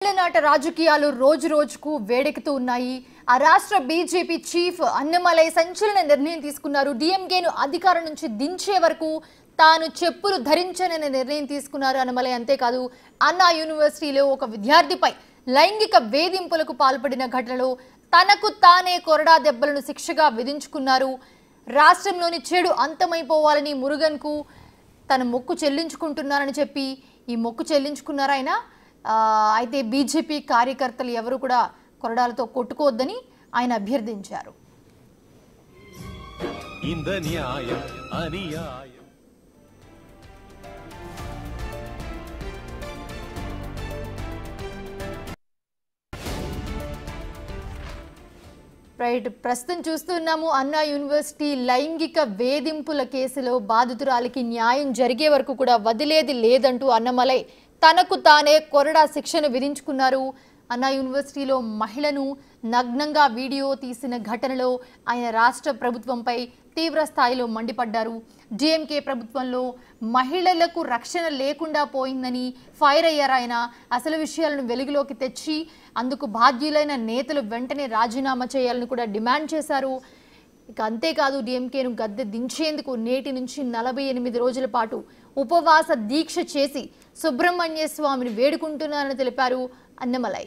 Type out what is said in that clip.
తమిళనాట రాజకీయాలు రోజు రోజుకు వేడెక్కుతూ ఉన్నాయి. ఆ రాష్ట్ర బీజేపీ చీఫ్ అన్నమలై సంచలన నిర్ణయం తీసుకున్నారు. డిఎంకేను అధికారం నుంచి దించే వరకు తాను చెప్పులు ధరించననే నిర్ణయం తీసుకున్నారు అన్నమలై. అంతేకాదు అన్నా యూనివర్సిటీలో ఒక విద్యార్థిపై లైంగిక వేధింపులకు పాల్పడిన ఘటనలో తనకు తానే కొరడా దెబ్బలను శిక్షగా విధించుకున్నారు. రాష్ట్రంలోని చెడు అంతమైపోవాలని మురుగన్కు తన మొక్కు చెల్లించుకుంటున్నారని చెప్పి ఈ మొక్కు చెల్లించుకున్నారు ఆయన. అయితే బీజేపీ కార్యకర్తలు ఎవరు కూడా కొరడాలతో కొట్టుకోవద్దని ఆయన అభ్యర్థించారు. రైట్, ప్రస్తుతం చూస్తున్నాము అన్నా యూనివర్సిటీ లైంగిక వేధింపుల కేసులో బాధితురాలికి న్యాయం జరిగే వరకు కూడా వదిలేది లేదంటూ అన్నమలై తనకు తానే కొరడా శిక్షను విధించుకున్నారు. అన్నా యూనివర్సిటీలో మహిళను నగ్నంగా వీడియో తీసిన ఘటనలో ఆయన రాష్ట్ర ప్రభుత్వంపై తీవ్ర స్థాయిలో మండిపడ్డారు. డిఎంకే ప్రభుత్వంలో మహిళలకు రక్షణ లేకుండా పోయిందని ఫైర్ అయ్యారు ఆయన. అసలు విషయాలను వెలుగులోకి తెచ్చి అందుకు బాధ్యులైన నేతలు వెంటనే రాజీనామా చేయాలని కూడా డిమాండ్ చేశారు. ఇక అంతేకాదు డిఎంకేను గద్దె దించేందుకు నేటి నుంచి 48 రోజుల పాటు ఉపవాస దీక్ష చేసి సుబ్రహ్మణ్య స్వామిని వేడుకుంటున్నారని తెలిపారు అన్నమలై.